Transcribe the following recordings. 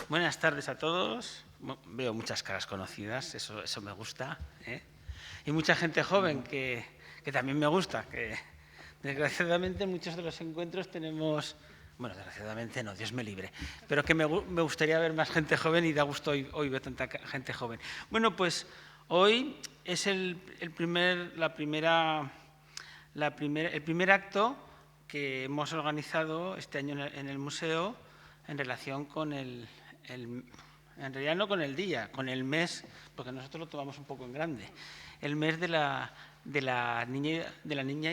Buenas tardes a todos. Veo muchas caras conocidas, eso me gusta, ¿eh? Y mucha gente joven que también me gusta, que desgraciadamente en muchos de los encuentros tenemos, bueno, desgraciadamente no, Dios me libre, pero que me gustaría ver más gente joven y da gusto hoy ver tanta gente joven. Bueno, pues hoy es el primer acto que hemos organizado este año en el museo en relación con en realidad no con el día, con el mes, porque nosotros lo tomamos un poco en grande, el mes de la niña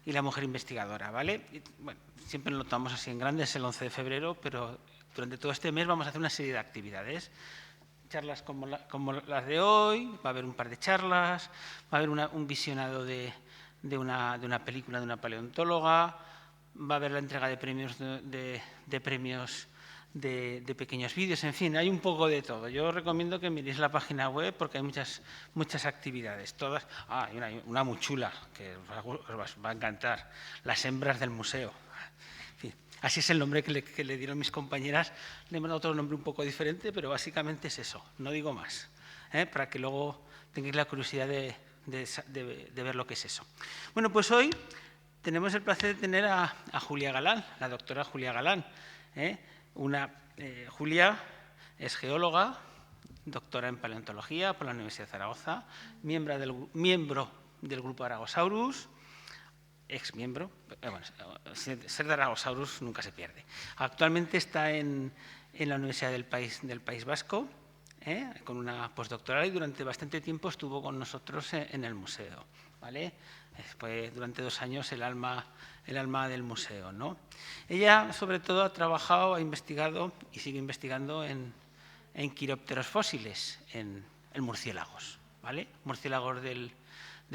y la mujer investigadora, ¿vale? Y, bueno, siempre lo tomamos así en grande, es el 11 de febrero, pero durante todo este mes vamos a hacer una serie de actividades. Charlas como las de hoy, va a haber un par de charlas, va a haber un visionado de una película de una paleontóloga, va a haber la entrega de premios de pequeños vídeos, en fin, hay un poco de todo. Yo recomiendo que miréis la página web porque hay muchas actividades, todas. Hay una muy chula que os va a encantar, Las hembras del museo. En fin, así es el nombre que le dieron mis compañeras. Le hemos dado otro nombre un poco diferente, pero básicamente es eso, no digo más, para que luego tengáis la curiosidad de ver lo que es eso. Bueno, pues hoy tenemos el placer de tener a Julia Galán, la doctora Julia Galán. Julia es geóloga, doctora en paleontología por la Universidad de Zaragoza, miembro del grupo Aragosaurus, exmiembro, bueno, ser de Aragosaurus nunca se pierde. Actualmente está en la Universidad del País Vasco, con una postdoctoral, y durante bastante tiempo estuvo con nosotros en el museo, ¿vale? Fue durante 2 años el alma del museo, ¿no? Ella, sobre todo, ha trabajado, ha investigado y sigue investigando en quirópteros fósiles, en murciélagos, ¿vale? Murciélagos del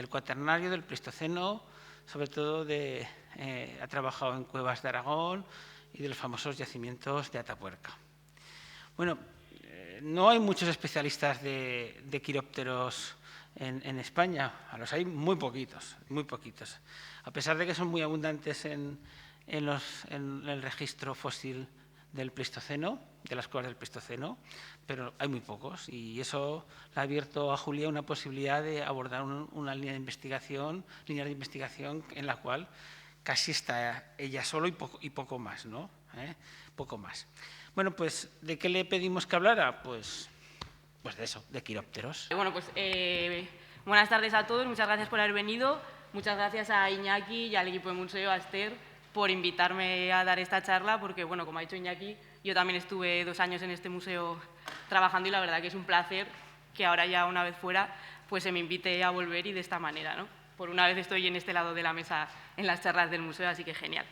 Cuaternario, del Pleistoceno, sobre todo ha trabajado en cuevas de Aragón y de los famosos yacimientos de Atapuerca. Bueno, no hay muchos especialistas de quirópteros en España, los hay muy poquitos, muy poquitos. A pesar de que son muy abundantes en el registro fósil del Pleistoceno, de las cuevas del Pleistoceno, pero hay muy pocos, y eso le ha abierto a Julia una posibilidad de abordar una línea de investigación en la cual casi está ella solo y poco más, ¿no? Poco más. Bueno, pues, ¿de qué le pedimos que hablara? Pues de eso, de quirópteros. Bueno, pues buenas tardes a todos, muchas gracias por haber venido, muchas gracias a Iñaki y al equipo de museo, a Esther, por invitarme a dar esta charla, porque, bueno, como ha dicho Iñaki, yo también estuve 2 años en este museo trabajando y la verdad que es un placer que ahora ya una vez fuera, pues se me invite a volver y de esta manera, ¿no? Por una vez estoy en este lado de la mesa en las charlas del museo, así que genial.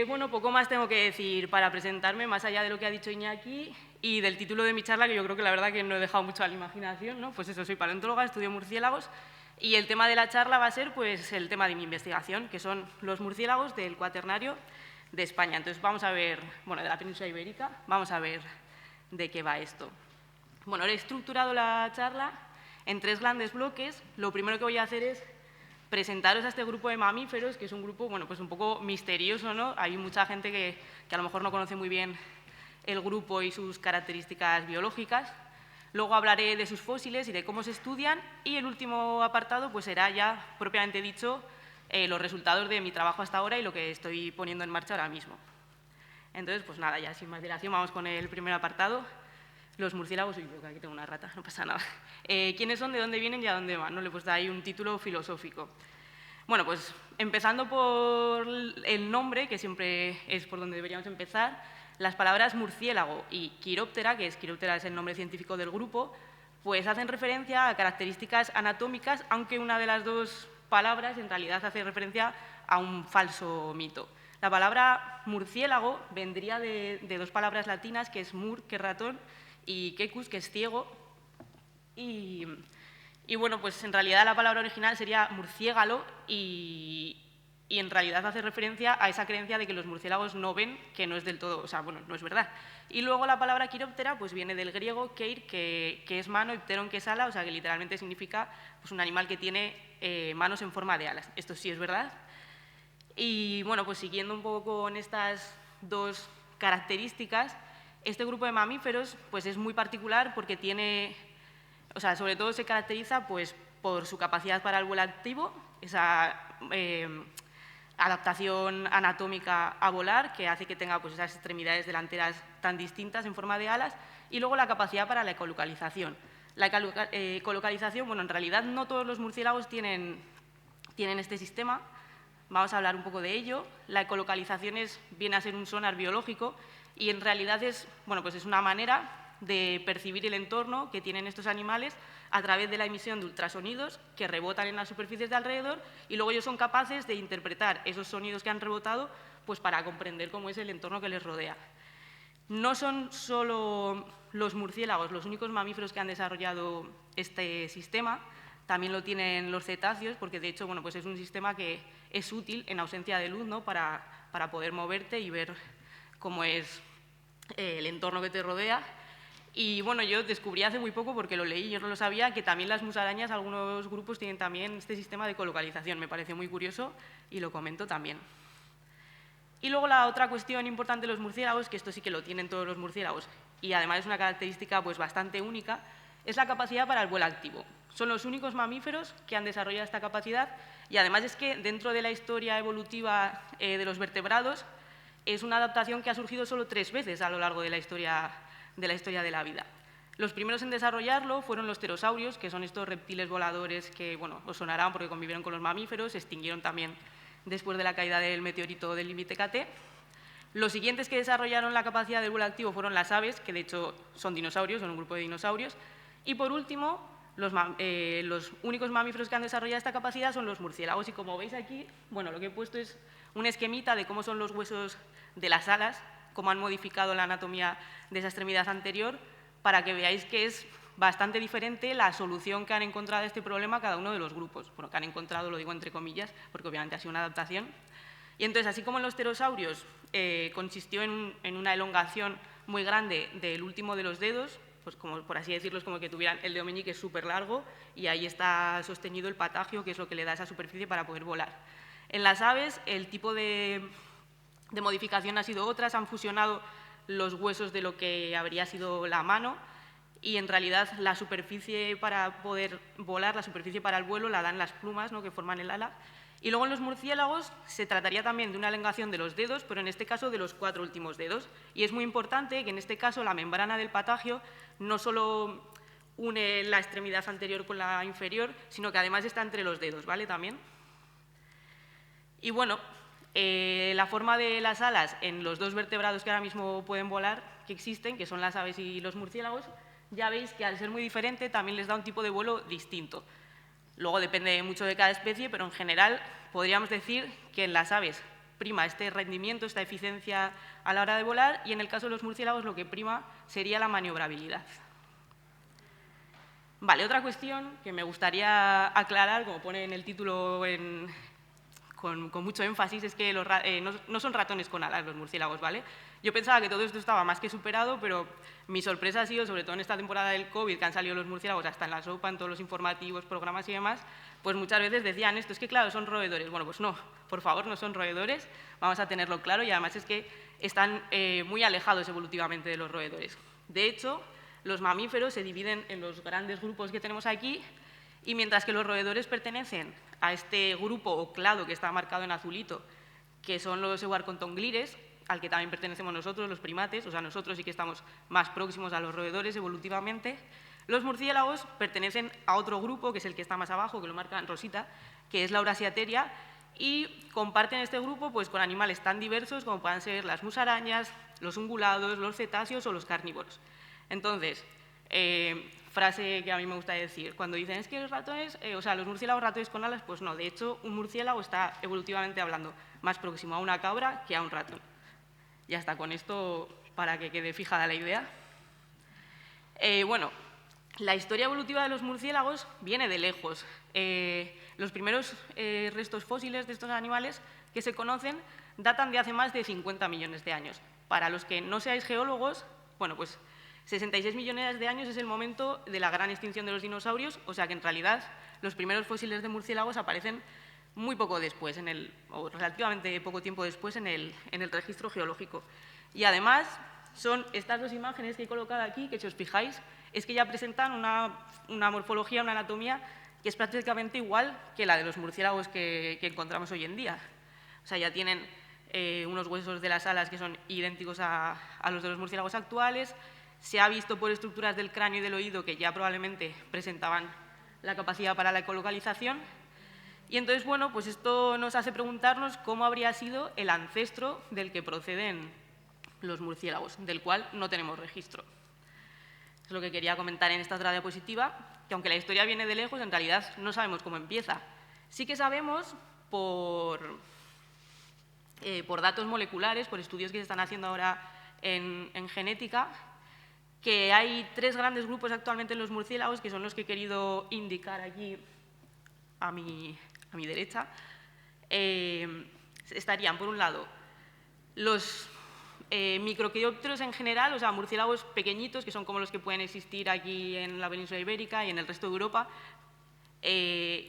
Bueno, poco más tengo que decir para presentarme, más allá de lo que ha dicho Iñaki y del título de mi charla, que yo creo que la verdad que no he dejado mucho a la imaginación, ¿no? Pues eso, soy paleontóloga, estudio murciélagos y el tema de la charla va a ser pues el tema de mi investigación, que son los murciélagos del Cuaternario de España. Entonces vamos a ver, bueno, de la península ibérica, vamos a ver de qué va esto. Bueno, he estructurado la charla en 3 grandes bloques. Lo primero que voy a hacer es presentaros a este grupo de mamíferos, que es un grupo, bueno, pues un poco misterioso, ¿no? Hay mucha gente que a lo mejor no conoce muy bien el grupo y sus características biológicas. Luego hablaré de sus fósiles y de cómo se estudian, y el último apartado pues será ya, propiamente dicho, los resultados de mi trabajo hasta ahora y lo que estoy poniendo en marcha ahora mismo. Entonces, pues nada, ya sin más dilación, vamos con el primer apartado. Los murciélagos, uy, creo que aquí tengo una rata, no pasa nada. ¿Quiénes son, de dónde vienen y a dónde van? ¿No? Le he puesto ahí un título filosófico. Bueno, pues empezando por el nombre, que siempre es por donde deberíamos empezar, las palabras murciélago y quiróptera, quiróptera es el nombre científico del grupo, pues hacen referencia a características anatómicas, aunque una de las 2 palabras en realidad hace referencia a un falso mito. La palabra murciélago vendría de 2 palabras latinas, que es mur, que es ratón, y quecus, que es ciego, y bueno, pues en realidad la palabra original sería murciégalo y en realidad hace referencia a esa creencia de que los murciélagos no ven, que no es del todo, o sea, bueno, no es verdad. Y luego la palabra quiróptera pues viene del griego keir, que es mano, y pteron, que es ala, o sea, que literalmente significa pues, un animal que tiene manos en forma de alas. Esto sí es verdad. Y bueno, pues siguiendo un poco con estas 2 características, Este grupo de mamíferos pues, es muy particular porque tiene, o sea, sobre todo se caracteriza pues, por su capacidad para el vuelo activo, esa adaptación anatómica a volar, que hace que tenga pues, esas extremidades delanteras tan distintas en forma de alas, y luego la capacidad para la ecolocalización. La ecolocalización, bueno, en realidad no todos los murciélagos tienen este sistema. Vamos a hablar un poco de ello. La ecolocalización viene a ser un sonar biológico y en realidad es una manera de percibir el entorno que tienen estos animales a través de la emisión de ultrasonidos que rebotan en las superficies de alrededor y luego ellos son capaces de interpretar esos sonidos que han rebotado pues, para comprender cómo es el entorno que les rodea. No son solo los murciélagos los únicos mamíferos que han desarrollado este sistema, también lo tienen los cetáceos, porque de hecho pues es un sistema que es útil en ausencia de luz, ¿no? para poder moverte y ver cómo es el entorno que te rodea. Y bueno, yo descubrí hace muy poco, porque lo leí, yo no lo sabía, que también las musarañas, algunos grupos tienen también este sistema de ecolocalización. Me pareció muy curioso y lo comento también. Y luego la otra cuestión importante de los murciélagos, que esto sí que lo tienen todos los murciélagos y además es una característica pues, bastante única, es la capacidad para el vuelo activo. Son los únicos mamíferos que han desarrollado esta capacidad y además es que dentro de la historia evolutiva de los vertebrados es una adaptación que ha surgido solo 3 veces a lo largo de la historia de la vida. Los primeros en desarrollarlo fueron los pterosaurios, que son estos reptiles voladores que os sonarán porque convivieron con los mamíferos, se extinguieron también después de la caída del meteorito del límite KT. Los siguientes que desarrollaron la capacidad del vuelo activo fueron las aves, que de hecho son dinosaurios, son un grupo de dinosaurios. Y por último, los únicos mamíferos que han desarrollado esta capacidad son los murciélagos. Y como veis aquí, lo que he puesto es un esquemita de cómo son los huesos de las alas, cómo han modificado la anatomía de esa extremidad anterior, para que veáis que es bastante diferente la solución que han encontrado a este problema cada uno de los grupos. Bueno, que han encontrado, lo digo entre comillas, porque obviamente ha sido una adaptación. Y entonces, así como en los pterosaurios consistió en una elongación muy grande del último de los dedos, pues como por así decirlo, es como que tuvieran el dedo meñique súper largo y ahí está sostenido el patagio, que es lo que le da esa superficie para poder volar. En las aves, el tipo de modificación ha sido otra, se han fusionado los huesos de lo que habría sido la mano y en realidad la superficie para poder volar, la superficie para el vuelo, la dan las plumas, ¿no? que forman el ala. Y luego en los murciélagos se trataría también de una elongación de los dedos, pero en este caso de los 4 últimos dedos. Y es muy importante que en este caso la membrana del patagio no solo une la extremidad anterior con la inferior, sino que además está entre los dedos, ¿vale? También. Y bueno, la forma de las alas en los 2 vertebrados que ahora mismo pueden volar, que existen, que son las aves y los murciélagos, ya veis que al ser muy diferente también les da un tipo de vuelo distinto. Luego depende mucho de cada especie, pero en general podríamos decir que en las aves prima este rendimiento, esta eficiencia a la hora de volar y en el caso de los murciélagos lo que prima sería la maniobrabilidad. Vale, otra cuestión que me gustaría aclarar, como pone en el título con mucho énfasis, es que no son ratones con alas los murciélagos, ¿vale? Yo pensaba que todo esto estaba más que superado, pero mi sorpresa ha sido, sobre todo en esta temporada del COVID, que han salido los murciélagos hasta en la sopa, en todos los informativos, programas y demás, pues muchas veces decían esto, es que claro, son roedores. Bueno, pues no, por favor, no son roedores, vamos a tenerlo claro y además es que están muy alejados evolutivamente de los roedores. De hecho, los mamíferos se dividen en los grandes grupos que tenemos aquí y mientras que los roedores pertenecen a este grupo o clado que está marcado en azulito, que son los euarcontonglires, al que también pertenecemos nosotros, los primates, o sea, nosotros sí que estamos más próximos a los roedores evolutivamente. Los murciélagos pertenecen a otro grupo, que es el que está más abajo, que lo marca en rosita, que es la Eurasiateria, y comparten este grupo pues, con animales tan diversos como puedan ser las musarañas, los ungulados, los cetáceos o los carnívoros. Entonces, frase que a mí me gusta decir, cuando dicen es que los ratones, los murciélagos ratones con alas, pues no, de hecho, un murciélago está evolutivamente hablando más próximo a una cabra que a un ratón. Ya está, con esto para que quede fijada la idea. Bueno, la historia evolutiva de los murciélagos viene de lejos. Los primeros restos fósiles de estos animales que se conocen datan de hace más de 50 millones de años. Para los que no seáis geólogos, bueno, pues 66 millones de años es el momento de la gran extinción de los dinosaurios, o sea que en realidad los primeros fósiles de murciélagos aparecen muy poco después, o relativamente poco tiempo después en el registro geológico. Y además, son estas dos imágenes que he colocado aquí, que si os fijáis, es que ya presentan una morfología, una anatomía que es prácticamente igual que la de los murciélagos que encontramos hoy en día. O sea, ya tienen unos huesos de las alas que son idénticos a los de los murciélagos actuales. Se ha visto por estructuras del cráneo y del oído que ya probablemente presentaban la capacidad para la ecolocalización. Y entonces, bueno, pues esto nos hace preguntarnos cómo habría sido el ancestro del que proceden los murciélagos, del cual no tenemos registro. Es lo que quería comentar en esta otra diapositiva, que aunque la historia viene de lejos, en realidad no sabemos cómo empieza. Sí que sabemos por datos moleculares, por estudios que se están haciendo ahora en genética, que hay 3 grandes grupos actualmente en los murciélagos, que son los que he querido indicar aquí a mi derecha. Estarían, por un lado, los microquirópteros en general, o sea, murciélagos pequeñitos, que son como los que pueden existir aquí en la península ibérica y en el resto de Europa,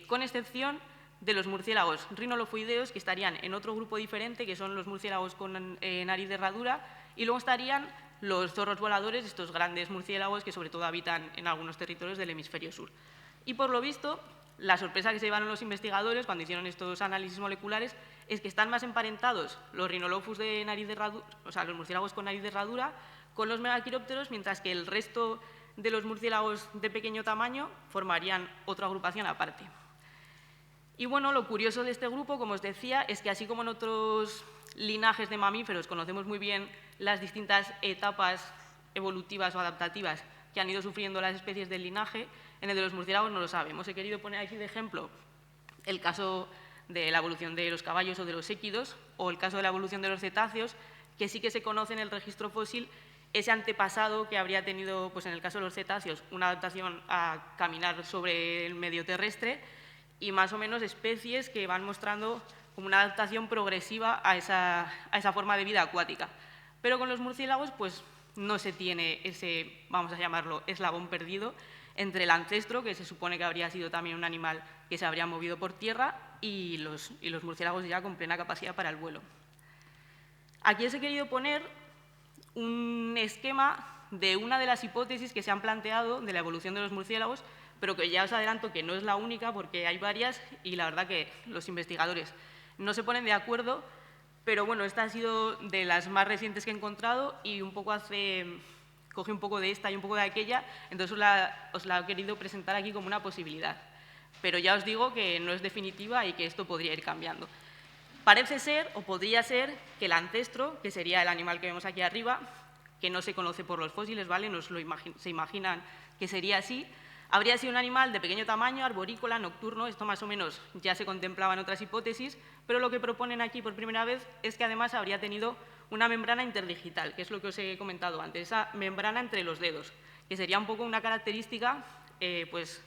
con excepción de los murciélagos rinolofoideos, que estarían en otro grupo diferente, que son los murciélagos con nariz de herradura, y luego estarían los zorros voladores, estos grandes murciélagos que sobre todo habitan en algunos territorios del hemisferio sur. Y por lo visto, la sorpresa que se llevaron los investigadores cuando hicieron estos análisis moleculares es que están más emparentados los Rhinolophus de nariz de herradura, o sea, los murciélagos con nariz de herradura, con los megaquirópteros, mientras que el resto de los murciélagos de pequeño tamaño formarían otra agrupación aparte. Y bueno, lo curioso de este grupo, como os decía, es que así como en otros linajes de mamíferos conocemos muy bien las distintas etapas evolutivas o adaptativas que han ido sufriendo las especies del linaje, en el de los murciélagos no lo sabemos. He querido poner aquí de ejemplo el caso de la evolución de los caballos o de los équidos, o el caso de la evolución de los cetáceos, que sí que se conoce en el registro fósil ese antepasado que habría tenido, pues en el caso de los cetáceos, una adaptación a caminar sobre el medio terrestre, y más o menos especies que van mostrando como una adaptación progresiva a esa forma de vida acuática. Pero con los murciélagos, pues no se tiene ese, vamos a llamarlo, eslabón perdido entre el ancestro, que se supone que habría sido también un animal que se habría movido por tierra, y los murciélagos ya con plena capacidad para el vuelo. Aquí os he querido poner un esquema de una de las hipótesis que se han planteado de la evolución de los murciélagos, pero que ya os adelanto que no es la única, porque hay varias y la verdad que los investigadores no se ponen de acuerdo, pero bueno, esta ha sido de las más recientes que he encontrado y un poco coge un poco de esta y un poco de aquella, entonces os la he querido presentar aquí como una posibilidad. Pero ya os digo que no es definitiva y que esto podría ir cambiando. Parece ser, o podría ser, que el ancestro, que sería el animal que vemos aquí arriba, que no se conoce por los fósiles, ¿vale? Se imaginan que sería así, habría sido un animal de pequeño tamaño, arborícola, nocturno, esto más o menos ya se contemplaba en otras hipótesis, pero lo que proponen aquí por primera vez es que además habría tenido una membrana interdigital, que es lo que os he comentado antes, esa membrana entre los dedos, que sería un poco una característica pues,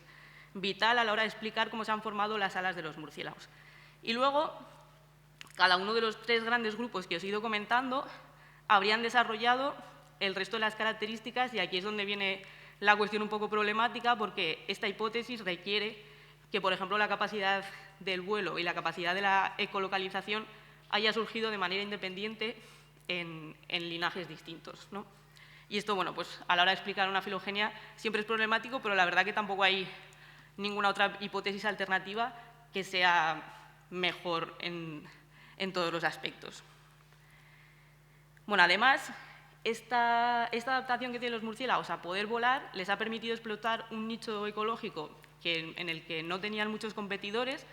vital a la hora de explicar cómo se han formado las alas de los murciélagos. Y luego, cada uno de los 3 grandes grupos que os he ido comentando habrían desarrollado el resto de las características, y aquí es donde viene la cuestión un poco problemática, porque esta hipótesis requiere que, por ejemplo, la capacidad del vuelo y la capacidad de la ecolocalización haya surgido de manera independiente en linajes distintos, ¿no? Y esto, bueno, pues a la hora de explicar una filogenia siempre es problemático, pero la verdad que tampoco hay ninguna otra hipótesis alternativa que sea mejor en todos los aspectos. Bueno, además, esta adaptación que tienen los murciélagos a poder volar les ha permitido explotar un nicho ecológico en el que no tenían muchos competidores,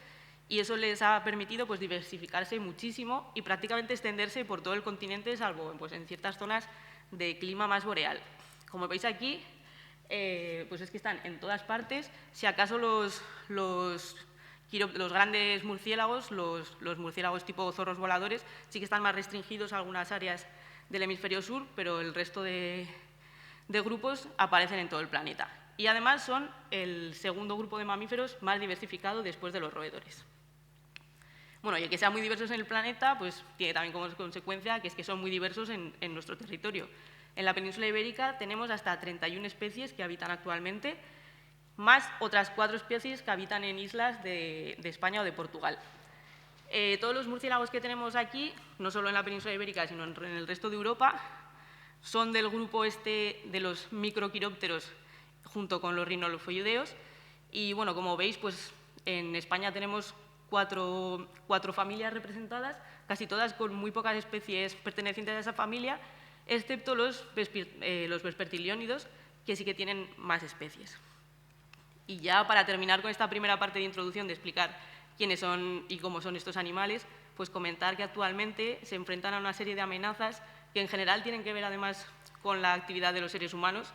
y eso les ha permitido pues, diversificarse muchísimo y prácticamente extenderse por todo el continente, salvo pues, en ciertas zonas de clima más boreal. Como veis aquí, pues es que están en todas partes. Si acaso los grandes murciélagos, los murciélagos tipo zorros voladores, sí que están más restringidos a algunas áreas del hemisferio sur, pero el resto de grupos aparecen en todo el planeta. Y además son el segundo grupo de mamíferos más diversificado después de los roedores. Bueno, y el que sean muy diversos en el planeta, pues tiene también como consecuencia que es que son muy diversos en nuestro territorio. En la península ibérica tenemos hasta 31 especies que habitan actualmente, más otras 4 especies que habitan en islas de España o de Portugal. Todos los murciélagos que tenemos aquí, no solo en la península ibérica, sino en el resto de Europa, son del grupo este de los microquirópteros junto con los rhinolophoideos. Y bueno, como veis, pues en España tenemos cuatro familias representadas, casi todas con muy pocas especies pertenecientes a esa familia, excepto los vespertiliónidos, que sí que tienen más especies. Y ya para terminar con esta primera parte de introducción de explicar quiénes son y cómo son estos animales, pues comentar que actualmente se enfrentan a una serie de amenazas que en general tienen que ver además con la actividad de los seres humanos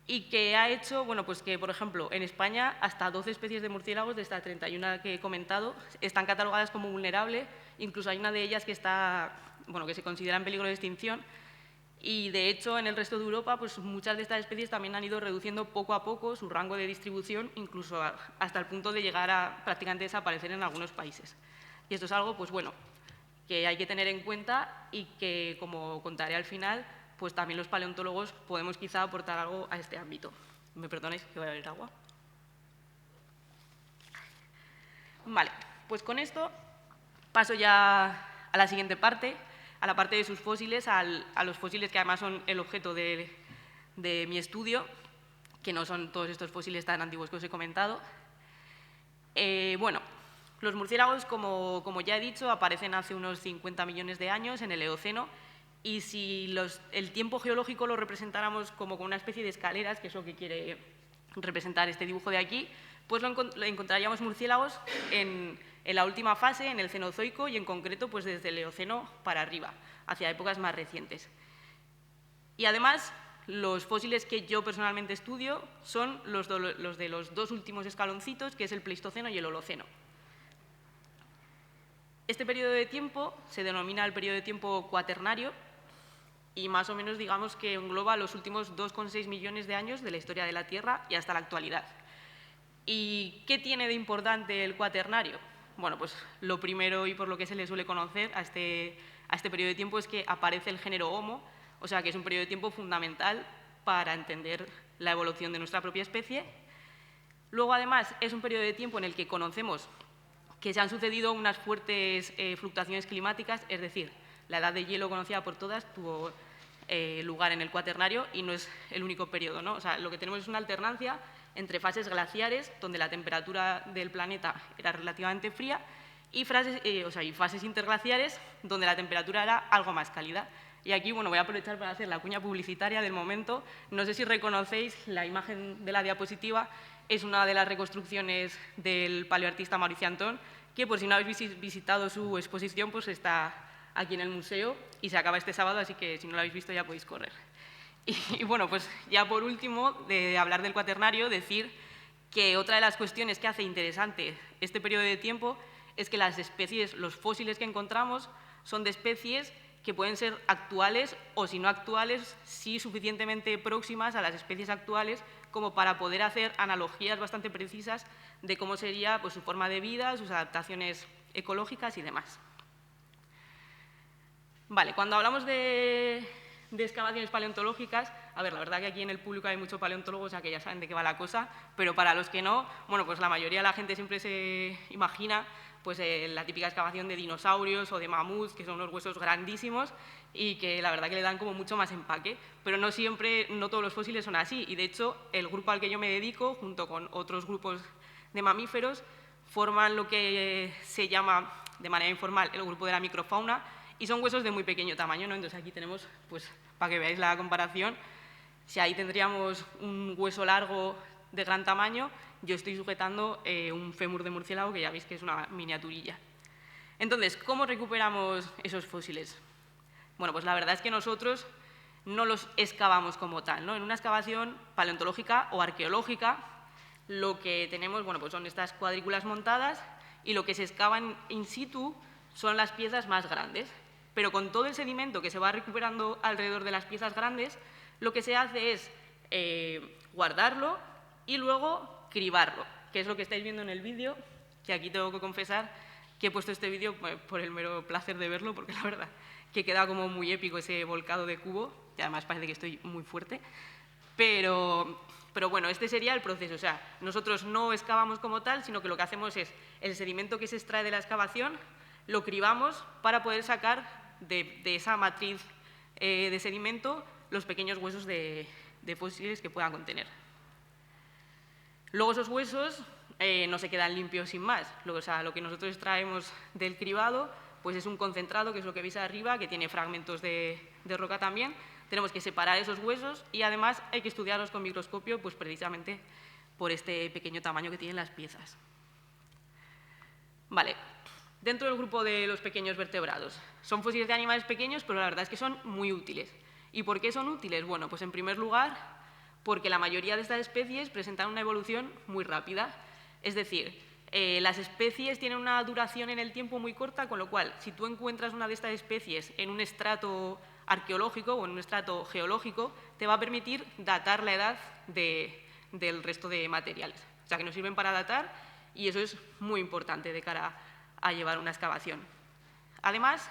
y que ha hecho, bueno, pues que, por ejemplo, en España hasta 12 especies de murciélagos de estas 31 que he comentado están catalogadas como vulnerables, incluso hay una de ellas que está, bueno, que se considera en peligro de extinción. Y, de hecho, en el resto de Europa, pues muchas de estas especies también han ido reduciendo poco a poco su rango de distribución, incluso hasta el punto de llegar a prácticamente desaparecer en algunos países. Y esto es algo, pues bueno, que hay que tener en cuenta y que, como contaré al final, pues también los paleontólogos podemos quizá aportar algo a este ámbito. ¿Me perdonáis que voy a beber agua? Vale, pues con esto paso ya a la siguiente parte, a la parte de sus fósiles, a los fósiles que además son el objeto de mi estudio, que no son todos estos fósiles tan antiguos que os he comentado. Bueno, los murciélagos, como ya he dicho, aparecen hace unos 50 millones de años en el Eoceno, y si el tiempo geológico lo representáramos como con una especie de escaleras, que es lo que quiere representar este dibujo de aquí, pues encontraríamos murciélagos en la última fase, en el Cenozoico, y en concreto pues desde el Eoceno para arriba, hacia épocas más recientes. Y además, los fósiles que yo personalmente estudio son los de los dos últimos escaloncitos, que es el Pleistoceno y el Holoceno. Este periodo de tiempo se denomina el periodo de tiempo cuaternario y más o menos digamos que engloba los últimos 2,6 millones de años de la historia de la Tierra y hasta la actualidad. ¿Y qué tiene de importante el cuaternario? Bueno, pues lo primero y por lo que se le suele conocer a este periodo de tiempo es que aparece el género Homo, o sea que es un periodo de tiempo fundamental para entender la evolución de nuestra propia especie. Luego, además, es un periodo de tiempo en el que conocemos que se han sucedido unas fuertes fluctuaciones climáticas, es decir, la edad de hielo conocida por todas tuvo lugar en el cuaternario y no es el único periodo, ¿no? O sea, lo que tenemos es una alternancia entre fases glaciares, donde la temperatura del planeta era relativamente fría, y fases interglaciares, donde la temperatura era algo más cálida. Y aquí, bueno, voy a aprovechar para hacer la cuña publicitaria del momento. No sé si reconocéis la imagen de la diapositiva, es una de las reconstrucciones del paleoartista Mauricio Antón, que por si no habéis visitado su exposición, pues está aquí en el museo y se acaba este sábado, así que si no lo habéis visto ya podéis correr. Y bueno, pues ya por último, de hablar del cuaternario, decir que otra de las cuestiones que hace interesante este periodo de tiempo es que las especies, los fósiles que encontramos, son de especies que pueden ser actuales o, si no actuales, sí suficientemente próximas a las especies actuales como para poder hacer analogías bastante precisas de cómo sería pues, su forma de vida, sus adaptaciones ecológicas y demás. Vale, cuando hablamos de excavaciones paleontológicas, a ver, la verdad que aquí en el público hay muchos paleontólogos, o sea que ya saben de qué va la cosa, pero para los que no, bueno, pues la mayoría de la gente siempre se imagina pues la típica excavación de dinosaurios o de mamuts, que son unos huesos grandísimos y que la verdad que le dan como mucho más empaque, pero no todos los fósiles son así, y de hecho el grupo al que yo me dedico, junto con otros grupos de mamíferos, forman lo que se llama de manera informal el grupo de la microfauna, y son huesos de muy pequeño tamaño, ¿no? Entonces aquí tenemos, pues para que veáis la comparación, si ahí tendríamos un hueso largo de gran tamaño, yo estoy sujetando un fémur de murciélago, que ya veis que es una miniaturilla. Entonces, ¿cómo recuperamos esos fósiles? Bueno, pues la verdad es que nosotros no los excavamos como tal, ¿no? En una excavación paleontológica o arqueológica, lo que tenemos, bueno, pues son estas cuadrículas montadas y lo que se excava in situ son las piezas más grandes. Pero con todo el sedimento que se va recuperando alrededor de las piezas grandes, lo que se hace es guardarlo y luego cribarlo, que es lo que estáis viendo en el vídeo, que aquí tengo que confesar que he puesto este vídeo por el mero placer de verlo, porque la verdad que queda como muy épico ese volcado de cubo, y además parece que estoy muy fuerte, pero bueno, este sería el proceso. O sea, nosotros no excavamos como tal, sino que lo que hacemos es el sedimento que se extrae de la excavación, lo cribamos para poder sacar de esa matriz de sedimento los pequeños huesos de fósiles que puedan contener. Luego esos huesos no se quedan limpios sin más. O sea, lo que nosotros extraemos del cribado pues es un concentrado, que es lo que veis arriba, que tiene fragmentos de roca también. Tenemos que separar esos huesos y además hay que estudiarlos con microscopio pues precisamente por este pequeño tamaño que tienen las piezas. Vale, dentro del grupo de los pequeños vertebrados, son fósiles de animales pequeños, pero la verdad es que son muy útiles. ¿Y por qué son útiles? Bueno, pues en primer lugar, porque la mayoría de estas especies presentan una evolución muy rápida. Es decir, las especies tienen una duración en el tiempo muy corta, con lo cual, si tú encuentras una de estas especies en un estrato arqueológico o en un estrato geológico, te va a permitir datar la edad del resto de materiales. O sea, que nos sirven para datar y eso es muy importante de cara a llevar una excavación. Además,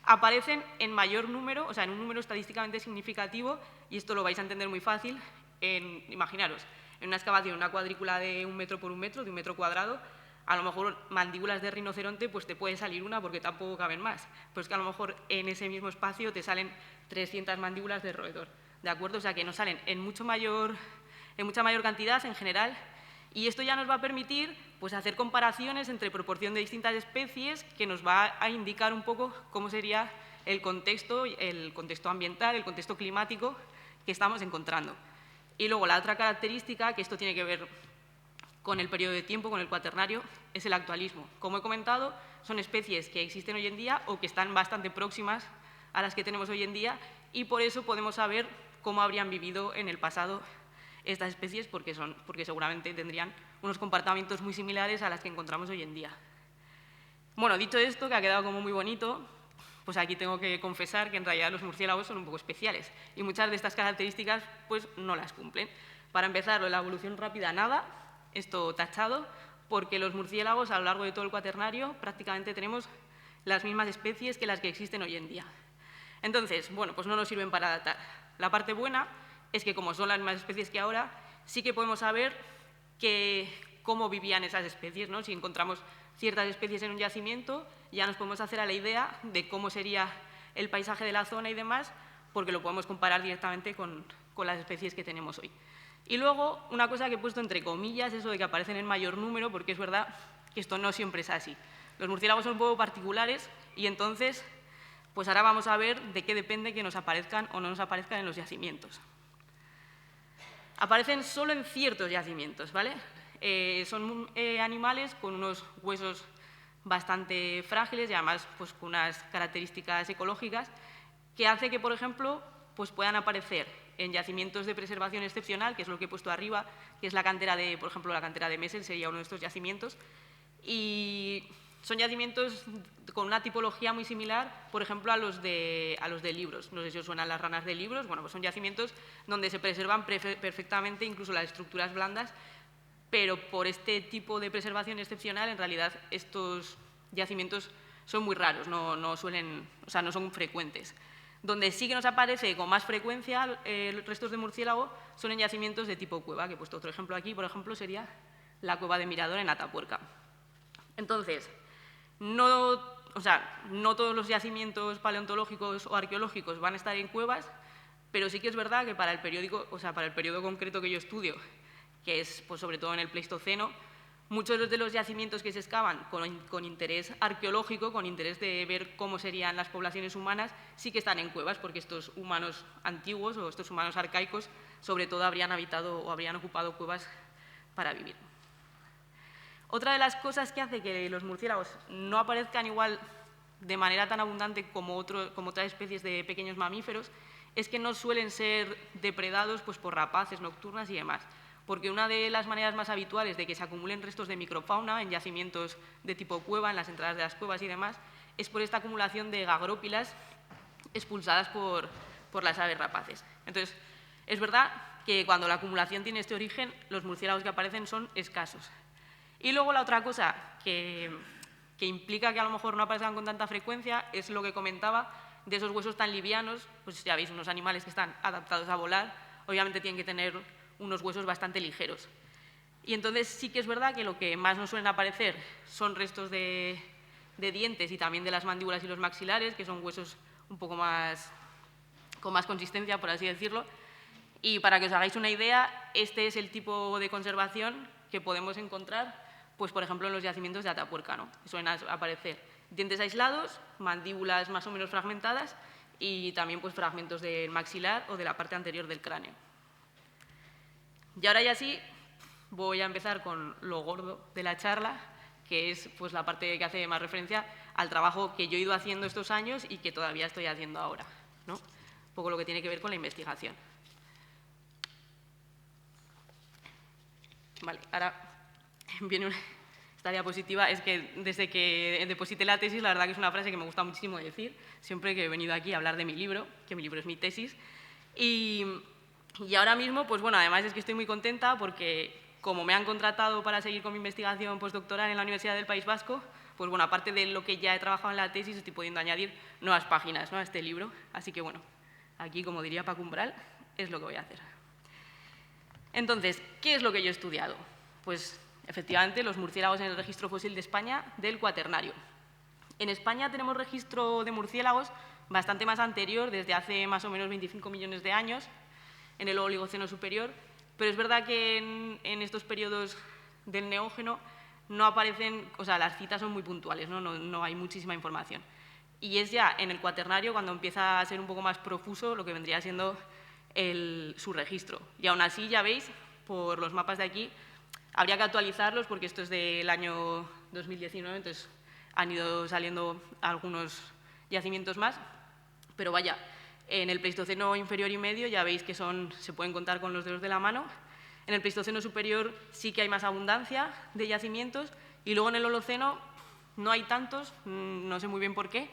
aparecen en mayor número, o sea, en un número estadísticamente significativo, y esto lo vais a entender muy fácil, imaginaros, en una excavación, una cuadrícula de 1 metro por 1 metro, de 1 metro cuadrado, a lo mejor mandíbulas de rinoceronte pues te puede salir una porque tampoco caben más, pero es que a lo mejor en ese mismo espacio te salen 300 mandíbulas de roedor, ¿de acuerdo? O sea, que nos salen en mucha mayor cantidad en general, y esto ya nos va a permitir pues, hacer comparaciones entre proporción de distintas especies que nos va a indicar un poco cómo sería el contexto ambiental, el contexto climático que estamos encontrando. Y luego la otra característica, que esto tiene que ver con el periodo de tiempo, con el cuaternario, es el actualismo. Como he comentado, son especies que existen hoy en día o que están bastante próximas a las que tenemos hoy en día y por eso podemos saber cómo habrían vivido en el pasado estas especies porque seguramente tendrían unos comportamientos muy similares a las que encontramos hoy en día. Bueno, dicho esto, que ha quedado como muy bonito, pues aquí tengo que confesar que en realidad los murciélagos son un poco especiales y muchas de estas características pues no las cumplen. Para empezar, la evolución rápida nada, esto tachado, porque los murciélagos a lo largo de todo el cuaternario prácticamente tenemos las mismas especies que las que existen hoy en día. Entonces, bueno, pues no nos sirven para datar. La parte buena es que como son las mismas especies que ahora, sí que podemos saber cómo vivían esas especies, ¿no? Si encontramos ciertas especies en un yacimiento, ya nos podemos hacer a la idea de cómo sería el paisaje de la zona y demás, porque lo podemos comparar directamente con las especies que tenemos hoy. Y luego, una cosa que he puesto entre comillas, eso de que aparecen en mayor número, porque es verdad que esto no siempre es así. Los murciélagos son un poco particulares y entonces, pues ahora vamos a ver de qué depende que nos aparezcan o no nos aparezcan en los yacimientos. Aparecen solo en ciertos yacimientos, ¿vale? Son animales con unos huesos bastante frágiles y además pues, con unas características ecológicas que hace que, por ejemplo, pues, puedan aparecer en yacimientos de preservación excepcional, que es lo que he puesto arriba, que es la cantera de, por ejemplo, la cantera de Messel sería uno de estos yacimientos, y son yacimientos con una tipología muy similar, por ejemplo, a los de Libros. No sé si os suenan las ranas de Libros. Bueno, pues son yacimientos donde se preservan perfectamente incluso las estructuras blandas, pero por este tipo de preservación excepcional, en realidad, estos yacimientos son muy raros, no son frecuentes. Donde sí que nos aparece con más frecuencia restos de murciélago son en yacimientos de tipo cueva, que he puesto otro ejemplo aquí, por ejemplo, sería la cueva de Mirador en Atapuerca. Entonces, no todos los yacimientos paleontológicos o arqueológicos van a estar en cuevas, pero sí que es verdad que para el periodo concreto que yo estudio, que es pues, sobre todo en el Pleistoceno, muchos de los yacimientos que se excavan con interés arqueológico, con interés de ver cómo serían las poblaciones humanas, sí que están en cuevas, porque estos humanos antiguos o estos humanos arcaicos, sobre todo habrían habitado o habrían ocupado cuevas para vivir. Otra de las cosas que hace que los murciélagos no aparezcan igual de manera tan abundante como otras especies de pequeños mamíferos es que no suelen ser depredados pues, por rapaces nocturnas y demás. Porque una de las maneras más habituales de que se acumulen restos de microfauna en yacimientos de tipo cueva, en las entradas de las cuevas y demás, es por esta acumulación de gagrópilas expulsadas por las aves rapaces. Entonces, es verdad que cuando la acumulación tiene este origen, los murciélagos que aparecen son escasos. Y luego la otra cosa que implica que a lo mejor no aparezcan con tanta frecuencia es lo que comentaba de esos huesos tan livianos, pues ya veis, unos animales que están adaptados a volar, obviamente tienen que tener unos huesos bastante ligeros. Y entonces sí que es verdad que lo que más nos suelen aparecer son restos de dientes y también de las mandíbulas y los maxilares, que son huesos un poco más con más consistencia, por así decirlo. Y para que os hagáis una idea, este es el tipo de conservación que podemos encontrar, pues, por ejemplo, en los yacimientos de Atapuerca, ¿no? Suelen aparecer dientes aislados, mandíbulas más o menos fragmentadas y también pues, fragmentos del maxilar o de la parte anterior del cráneo. Y ahora ya sí, voy a empezar con lo gordo de la charla, que es pues, la parte que hace más referencia al trabajo que yo he ido haciendo estos años y que todavía estoy haciendo ahora, ¿no? Un poco lo que tiene que ver con la investigación. Vale, ahora viene esta diapositiva. Es que desde que deposité la tesis, la verdad que es una frase que me gusta muchísimo decir, siempre que he venido aquí a hablar de mi libro, que mi libro es mi tesis. Y ahora mismo, pues bueno, además es que estoy muy contenta porque como me han contratado para seguir con mi investigación postdoctoral en la Universidad del País Vasco, pues bueno, aparte de lo que ya he trabajado en la tesis, estoy pudiendo añadir nuevas páginas, ¿no?, a este libro. Así que bueno, aquí, como diría Paco Umbral, es lo que voy a hacer. Entonces, ¿qué es lo que yo he estudiado? Pues, efectivamente, los murciélagos en el registro fósil de España del Cuaternario. En España tenemos registro de murciélagos bastante más anterior, desde hace más o menos 25 millones de años, en el Oligoceno superior, pero es verdad que en estos periodos del Neógeno no aparecen, o sea, las citas son muy puntuales, no hay muchísima información. Y es ya en el Cuaternario cuando empieza a ser un poco más profuso lo que vendría siendo su registro. Y aún así, ya veis, por los mapas de aquí, habría que actualizarlos porque esto es del año 2019, entonces han ido saliendo algunos yacimientos más, pero vaya, en el Pleistoceno inferior y medio ya veis que se pueden contar con los dedos de la mano. En el Pleistoceno superior sí que hay más abundancia de yacimientos y luego en el Holoceno no hay tantos, no sé muy bien por qué,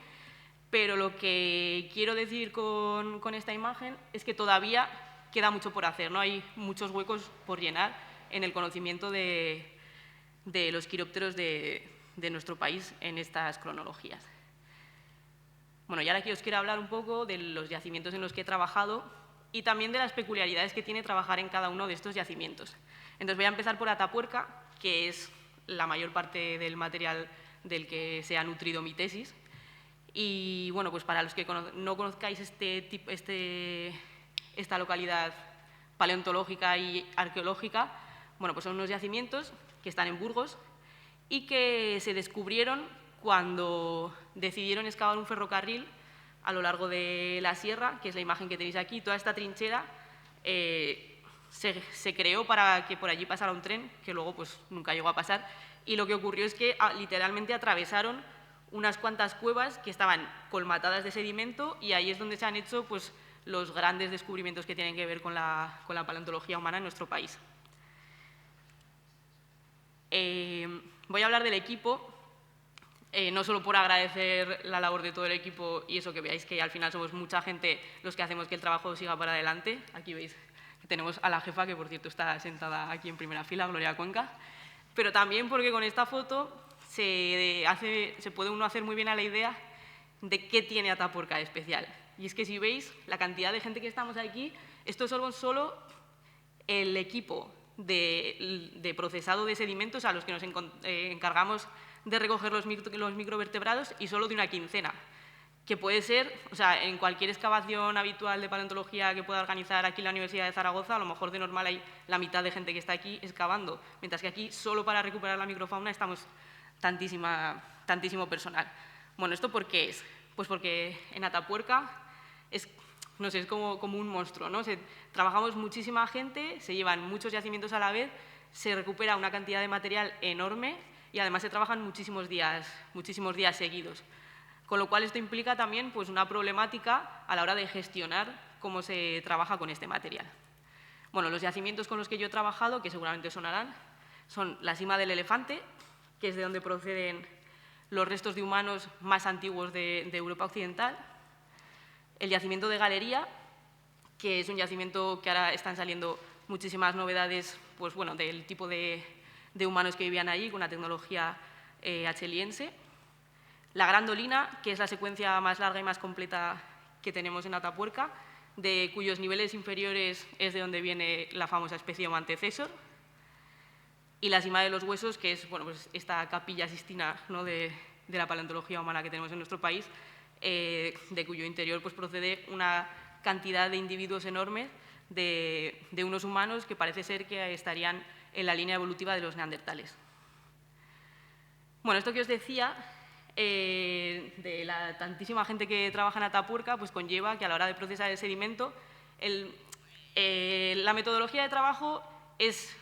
pero lo que quiero decir con esta imagen es que todavía queda mucho por hacer, ¿no? Hay muchos huecos por llenar en el conocimiento de los quirópteros de nuestro país en estas cronologías. Bueno, y ahora aquí os quiero hablar un poco de los yacimientos en los que he trabajado y también de las peculiaridades que tiene trabajar en cada uno de estos yacimientos. Entonces voy a empezar por Atapuerca, que es la mayor parte del material del que se ha nutrido mi tesis. Y bueno, pues para los que no conozcáis esta localidad paleontológica y arqueológica, bueno, pues son unos yacimientos que están en Burgos y que se descubrieron cuando decidieron excavar un ferrocarril a lo largo de la sierra, que es la imagen que tenéis aquí. Toda esta trinchera se creó para que por allí pasara un tren, que luego pues nunca llegó a pasar, y lo que ocurrió es que literalmente atravesaron unas cuantas cuevas que estaban colmatadas de sedimento y ahí es donde se han hecho pues, los grandes descubrimientos que tienen que ver con la paleontología humana en nuestro país. Voy a hablar del equipo, no solo por agradecer la labor de todo el equipo y eso, que veáis que al final somos mucha gente los que hacemos que el trabajo siga para adelante. Aquí veis que tenemos a la jefa, que por cierto está sentada aquí en primera fila, Gloria Cuenca, pero también porque con esta foto se puede uno hacer muy bien a la idea de qué tiene Atapuerca de especial. Y es que si veis la cantidad de gente que estamos aquí, esto es solo el equipo de procesado de sedimentos a los que nos encargamos de recoger los microvertebrados y solo de una quincena, que puede ser, o sea, en cualquier excavación habitual de paleontología que pueda organizar aquí la Universidad de Zaragoza, a lo mejor de normal hay la mitad de gente que está aquí excavando, mientras que aquí solo para recuperar la microfauna estamos tantísimo personal. Bueno, ¿esto por qué es? Pues porque en Atapuerca es como un monstruo, ¿no? Trabajamos muchísima gente, se llevan muchos yacimientos a la vez, se recupera una cantidad de material enorme y además se trabajan muchísimos días seguidos. Con lo cual esto implica también pues, una problemática a la hora de gestionar cómo se trabaja con este material. Bueno, los yacimientos con los que yo he trabajado, que seguramente sonarán, son la Sima del Elefante, que es de donde proceden los restos de humanos más antiguos de Europa Occidental, el yacimiento de Galería, que es un yacimiento que ahora están saliendo muchísimas novedades pues, bueno, del tipo de humanos que vivían allí, con una tecnología acheliense, la Gran Dolina, que es la secuencia más larga y más completa que tenemos en Atapuerca, de cuyos niveles inferiores es de donde viene la famosa especie Homo antecessor, y la Sima de los Huesos, que es bueno, pues esta capilla sistina, ¿no?, de la paleontología humana que tenemos en nuestro país, de cuyo interior pues, procede una cantidad de individuos enormes de unos humanos que parece ser que estarían en la línea evolutiva de los neandertales. Bueno, esto que os decía, de la tantísima gente que trabaja en Atapuerca, pues conlleva que a la hora de procesar el sedimento, la metodología de trabajo es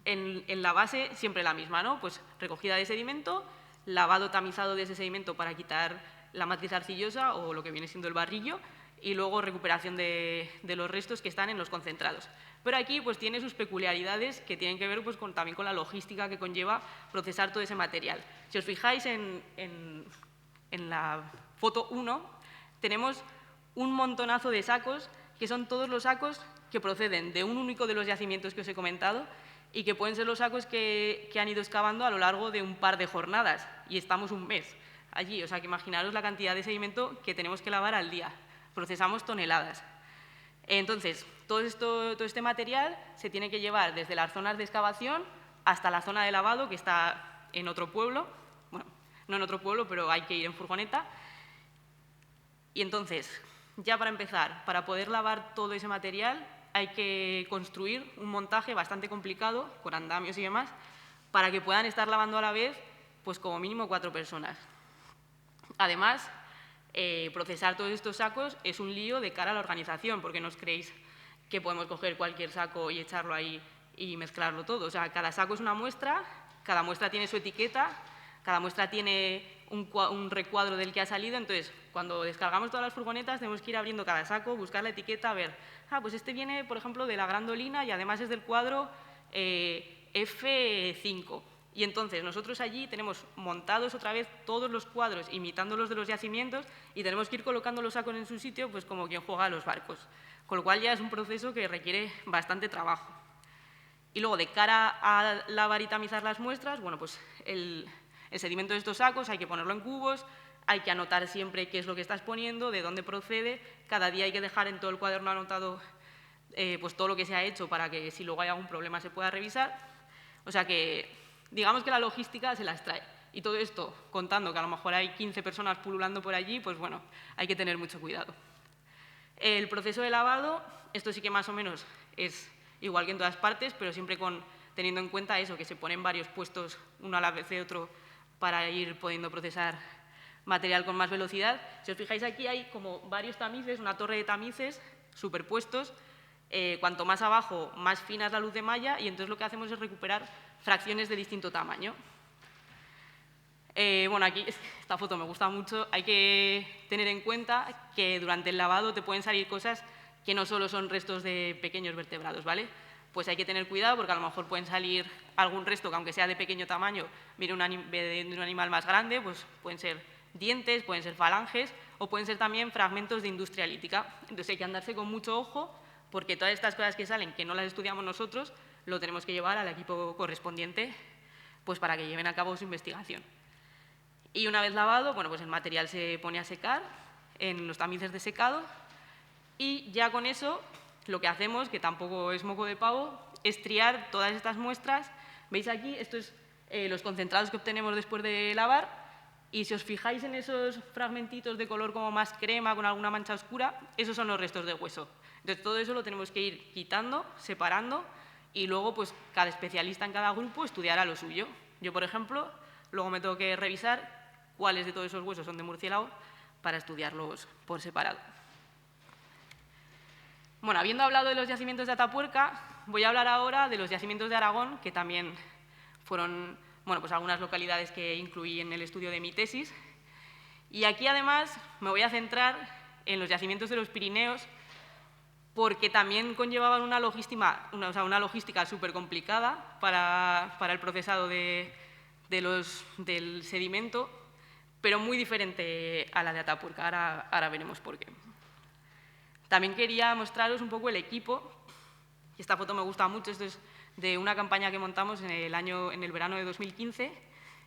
en la base siempre la misma, ¿no? Pues recogida de sedimento, lavado tamizado de ese sedimento para quitar la matriz arcillosa o lo que viene siendo el barrillo, y luego recuperación de los restos que están en los concentrados. Pero aquí pues tiene sus peculiaridades que tienen que ver pues, también con la logística que conlleva procesar todo ese material. Si os fijáis en la foto 1, tenemos un montonazo de sacos, que son todos los sacos que proceden de un único de los yacimientos que os he comentado y que pueden ser los sacos que han ido excavando a lo largo de un par de jornadas, y estamos un mes allí. O sea, que imaginaros la cantidad de sedimento que tenemos que lavar al día. Procesamos toneladas. Entonces, todo este material se tiene que llevar desde las zonas de excavación hasta la zona de lavado, que está en otro pueblo. Bueno, no en otro pueblo, pero hay que ir en furgoneta. Y entonces, ya para empezar, para poder lavar todo ese material, hay que construir un montaje bastante complicado, con andamios y demás, para que puedan estar lavando a la vez, pues como mínimo 4 personas. Además, procesar todos estos sacos es un lío de cara a la organización, porque no os creéis que podemos coger cualquier saco y echarlo ahí y mezclarlo todo. O sea, cada saco es una muestra, cada muestra tiene su etiqueta, cada muestra tiene un recuadro del que ha salido. Entonces, cuando descargamos todas las furgonetas, tenemos que ir abriendo cada saco, buscar la etiqueta, a ver, pues este viene, por ejemplo, de la Grandolina y además es del cuadro F5. Y entonces nosotros allí tenemos montados otra vez todos los cuadros, imitando los de los yacimientos, y tenemos que ir colocando los sacos en su sitio, pues como quien juega a los barcos. Con lo cual ya es un proceso que requiere bastante trabajo. Y luego, de cara a lavar y tamizar las muestras, bueno, pues el sedimento de estos sacos hay que ponerlo en cubos, hay que anotar siempre qué es lo que estás poniendo, de dónde procede. Cada día hay que dejar en todo el cuaderno anotado pues todo lo que se ha hecho para que si luego hay algún problema se pueda revisar. O sea que, digamos que la logística se las trae. Y todo esto, contando que a lo mejor hay 15 personas pululando por allí, pues bueno, hay que tener mucho cuidado. El proceso de lavado, esto sí que más o menos es igual que en todas partes, pero siempre teniendo en cuenta eso, que se ponen varios puestos, uno a la vez de otro, para ir pudiendo procesar material con más velocidad. Si os fijáis aquí hay como varios tamices, una torre de tamices superpuestos. Cuanto más abajo, más fina es la luz de malla, y entonces lo que hacemos es recuperar fracciones de distinto tamaño. Bueno, aquí esta foto me gusta mucho. Hay que tener en cuenta que durante el lavado te pueden salir cosas que no solo son restos de pequeños vertebrados, ¿vale? Pues hay que tener cuidado porque a lo mejor pueden salir algún resto que, aunque sea de pequeño tamaño, viene de un animal más grande, pues pueden ser dientes, pueden ser falanges o pueden ser también fragmentos de industria lítica. Entonces hay que andarse con mucho ojo, porque todas estas cosas que salen, que no las estudiamos nosotros, lo tenemos que llevar al equipo correspondiente, pues para que lleven a cabo su investigación. Y una vez lavado, bueno, pues el material se pone a secar en los tamices de secado, y ya con eso lo que hacemos, que tampoco es moco de pavo, es triar todas estas muestras. ¿Veis aquí? Esto es los concentrados que obtenemos después de lavar, y si os fijáis en esos fragmentitos de color como más crema, con alguna mancha oscura, esos son los restos de hueso. Entonces todo eso lo tenemos que ir quitando, separando, y luego pues cada especialista en cada grupo estudiará lo suyo. Yo, por ejemplo, luego me tengo que revisar cuáles de todos esos huesos son de murciélago para estudiarlos por separado. Bueno, habiendo hablado de los yacimientos de Atapuerca, voy a hablar ahora de los yacimientos de Aragón, que también fueron, bueno, pues algunas localidades que incluí en el estudio de mi tesis. Y aquí, además, me voy a centrar en los yacimientos de los Pirineos, porque también conllevaban una logística súper complicada para el procesado del sedimento, pero muy diferente a la de Atapuerca. Ahora veremos por qué. También quería mostraros un poco el equipo. Esta foto me gusta mucho. Esto es de una campaña que montamos en el verano de 2015,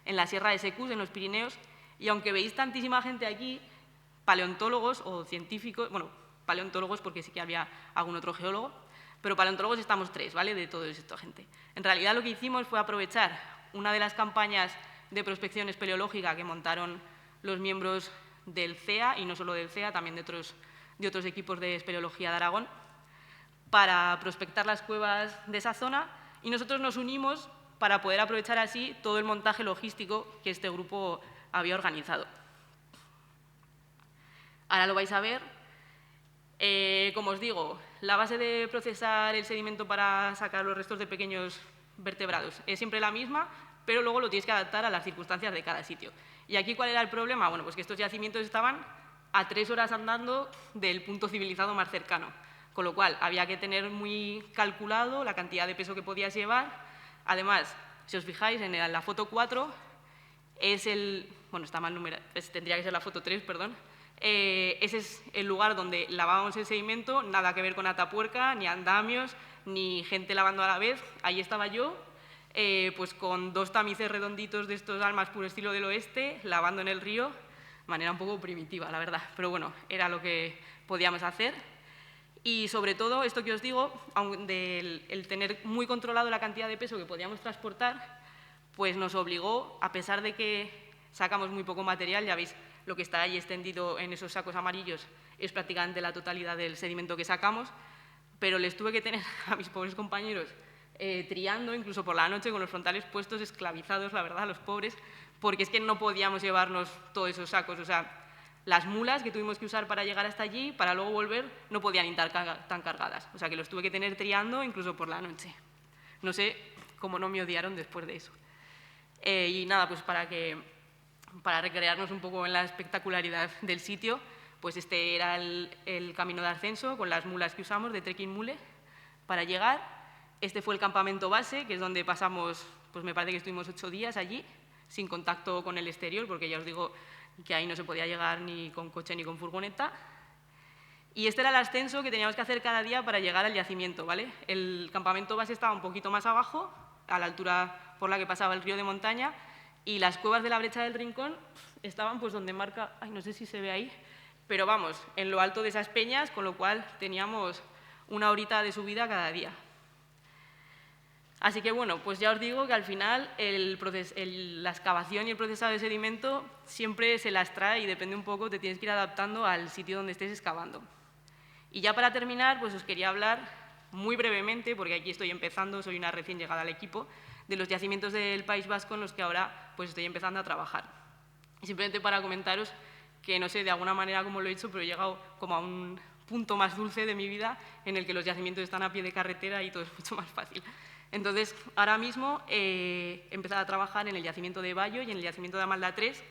en la Sierra de Secús, en los Pirineos. Y aunque veis tantísima gente aquí, paleontólogos o científicos, bueno, paleontólogos porque sí que había algún otro geólogo, pero paleontólogos estamos 3, ¿vale?, de toda esta gente. En realidad lo que hicimos fue aprovechar una de las campañas de prospección espeleológica que montaron los miembros del CEA, y no solo del CEA, también de otros de otros equipos de espeleología de Aragón para prospectar las cuevas de esa zona y nosotros nos unimos para poder aprovechar así todo el montaje logístico que este grupo había organizado. Ahora lo vais a ver. Como os digo, la base de procesar el sedimento para sacar los restos de pequeños vertebrados es siempre la misma, pero luego lo tienes que adaptar a las circunstancias de cada sitio. ¿Y aquí cuál era el problema? Bueno, pues que estos yacimientos estaban a 3 horas andando del punto civilizado más cercano, con lo cual había que tener muy calculado la cantidad de peso que podías llevar. Además, si os fijáis en la foto 4, es el… bueno, está mal numerado, tendría que ser la foto 3, perdón. Ese es el lugar donde lavábamos el sedimento, nada que ver con Atapuerca, ni andamios, ni gente lavando a la vez. Ahí estaba yo, pues con 2 tamices redonditos de estos almas puro estilo del oeste, lavando en el río, de manera un poco primitiva, la verdad, pero bueno, era lo que podíamos hacer. Y sobre todo, esto que os digo, el tener muy controlado la cantidad de peso que podíamos transportar, pues nos obligó, a pesar de que sacamos muy poco material, ya veis, lo que está ahí extendido en esos sacos amarillos es prácticamente la totalidad del sedimento que sacamos, pero les tuve que tener a mis pobres compañeros triando, incluso por la noche, con los frontales puestos, esclavizados, la verdad, los pobres, porque es que no podíamos llevarnos todos esos sacos. O sea, las mulas que tuvimos que usar para llegar hasta allí, para luego volver, no podían ir tan cargadas. O sea, que los tuve que tener triando incluso por la noche. No sé cómo no me odiaron después de eso. Y nada, pues para recrearnos un poco en la espectacularidad del sitio, pues este era el camino de ascenso con las mulas que usamos de trekking mule para llegar. Este fue el campamento base, que es donde pasamos, pues me parece que estuvimos 8 días allí, sin contacto con el exterior, porque ya os digo que ahí no se podía llegar ni con coche ni con furgoneta. Y este era el ascenso que teníamos que hacer cada día para llegar al yacimiento, ¿vale? El campamento base estaba un poquito más abajo, a la altura por la que pasaba el río de montaña, y las cuevas de la brecha del Rincón estaban pues donde marca, ay, no sé si se ve ahí, pero vamos, en lo alto de esas peñas, con lo cual teníamos 1 horita de subida cada día. Así que bueno, pues ya os digo que al final la excavación y el procesado de sedimento siempre se las trae y depende un poco, te tienes que ir adaptando al sitio donde estés excavando. Y ya para terminar, pues os quería hablar muy brevemente, porque aquí estoy empezando, soy una recién llegada al equipo, de los yacimientos del País Vasco en los que ahora pues estoy empezando a trabajar. Y simplemente para comentaros que, no sé, de alguna manera cómo lo he hecho, pero he llegado como a un punto más dulce de mi vida en el que los yacimientos están a pie de carretera y todo es mucho más fácil. Entonces, ahora mismo he empezado a trabajar en el yacimiento de Bayo y en el yacimiento de Amalda 3,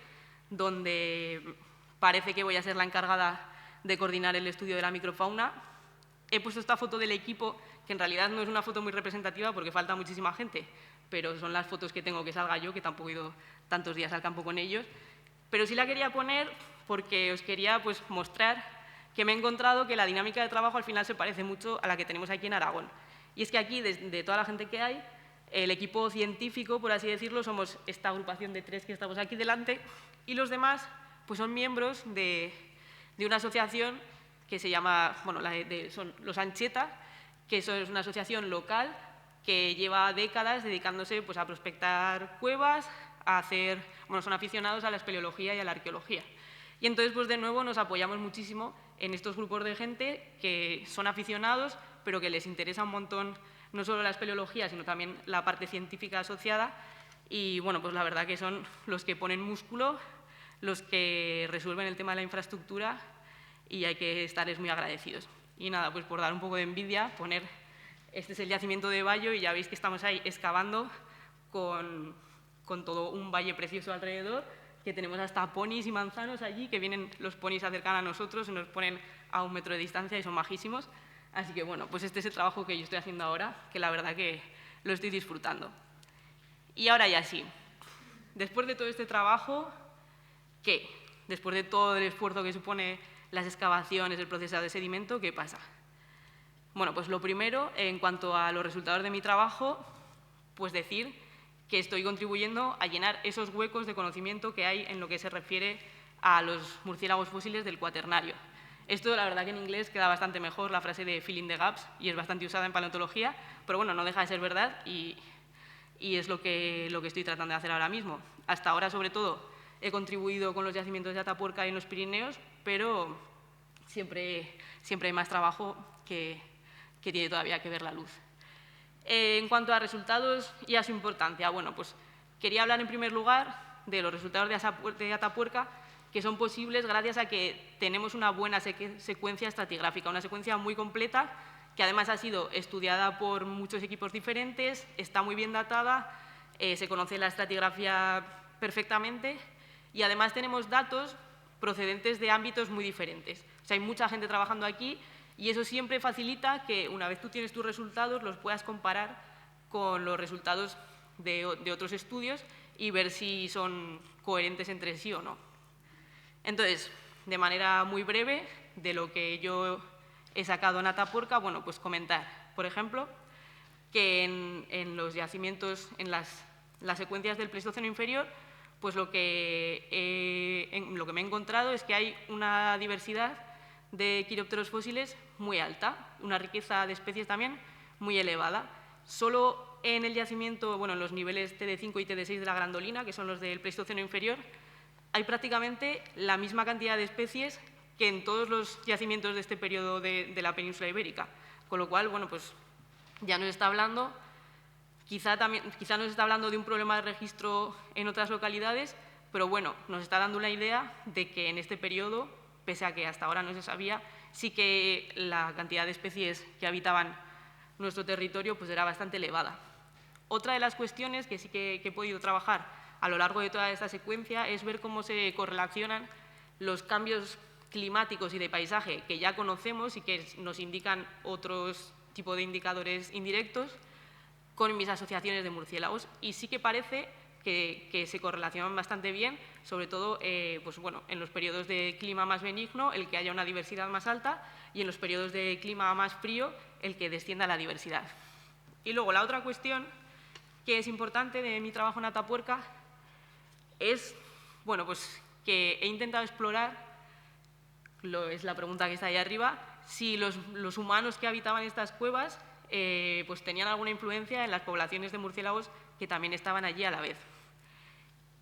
donde parece que voy a ser la encargada de coordinar el estudio de la microfauna. He puesto esta foto del equipo, que en realidad no es una foto muy representativa porque falta muchísima gente, pero son las fotos que tengo que salga yo, que tampoco he ido tantos días al campo con ellos. Pero sí la quería poner porque os quería pues, mostrar que me he encontrado que la dinámica de trabajo al final se parece mucho a la que tenemos aquí en Aragón. Y es que aquí, de toda la gente que hay, el equipo científico, por así decirlo, somos esta agrupación de 3 que estamos aquí delante, y los demás pues, son miembros de una asociación que se llama, bueno, son los Ancheta, que eso es una asociación local que lleva décadas dedicándose pues, a prospectar cuevas, son aficionados a la espeleología y a la arqueología. Y entonces, pues de nuevo, nos apoyamos muchísimo en estos grupos de gente que son aficionados, pero que les interesa un montón no solo la espeleología, sino también la parte científica asociada. Y bueno, pues la verdad que son los que ponen músculo, los que resuelven el tema de la infraestructura y hay que estarles muy agradecidos. Y nada, pues por dar un poco de envidia, este es el yacimiento de Bayo y ya veis que estamos ahí excavando con todo un valle precioso alrededor, que tenemos hasta ponis y manzanos allí, que vienen los ponis a acercar a nosotros, se nos ponen a 1 metro de distancia y son majísimos. Así que bueno, pues este es el trabajo que yo estoy haciendo ahora, que la verdad que lo estoy disfrutando. Y ahora ya sí, después de todo este trabajo, ¿qué? Después de todo el esfuerzo que supone las excavaciones, el procesado de sedimento, ¿qué pasa? Bueno, pues lo primero, en cuanto a los resultados de mi trabajo, pues decir que estoy contribuyendo a llenar esos huecos de conocimiento que hay en lo que se refiere a los murciélagos fósiles del Cuaternario. Esto, la verdad que en inglés queda bastante mejor, la frase de filling the gaps, y es bastante usada en paleontología, pero bueno, no deja de ser verdad y es lo que estoy tratando de hacer ahora mismo. Hasta ahora, sobre todo, he contribuido con los yacimientos de Atapuerca y en los Pirineos, pero siempre hay más trabajo que tiene todavía que ver la luz. En cuanto a resultados y a su importancia, bueno, pues quería hablar en primer lugar de los resultados de Atapuerca, que son posibles gracias a que tenemos una buena secuencia estratigráfica, una secuencia muy completa, que además ha sido estudiada por muchos equipos diferentes, está muy bien datada, se conoce la estratigrafía perfectamente y además tenemos datos procedentes de ámbitos muy diferentes. O sea, hay mucha gente trabajando aquí y eso siempre facilita que una vez tú tienes tus resultados los puedas comparar con los resultados de otros estudios y ver si son coherentes entre sí o no. Entonces, de manera muy breve, de lo que yo he sacado en Atapuerca, bueno, pues comentar, por ejemplo, que en los yacimientos, en las secuencias del Pleistoceno inferior, pues lo que me he encontrado es que hay una diversidad de quirópteros fósiles muy alta, una riqueza de especies también muy elevada. Solo en el yacimiento, bueno, en los niveles TD5 y TD6 de la Grandolina, que son los del Pleistoceno inferior, hay prácticamente la misma cantidad de especies que en todos los yacimientos de este periodo de la península ibérica. Con lo cual, bueno, pues ya nos está hablando, quizá nos está hablando de un problema de registro en otras localidades, pero bueno, nos está dando una idea de que en este periodo, pese a que hasta ahora no se sabía, sí que la cantidad de especies que habitaban nuestro territorio pues era bastante elevada. Otra de las cuestiones que sí que he podido trabajar a lo largo de toda esta secuencia es ver cómo se correlacionan los cambios climáticos y de paisaje que ya conocemos y que nos indican otros tipos de indicadores indirectos con mis asociaciones de murciélagos. Y sí que parece que se correlacionan bastante bien, sobre todo pues bueno, en los periodos de clima más benigno, el que haya una diversidad más alta, y en los periodos de clima más frío, el que descienda la diversidad. Y luego la otra cuestión que es importante de mi trabajo en Atapuerca es, bueno, pues que he intentado explorar, es la pregunta que está ahí arriba, si los humanos que habitaban estas cuevas pues tenían alguna influencia en las poblaciones de murciélagos que también estaban allí a la vez.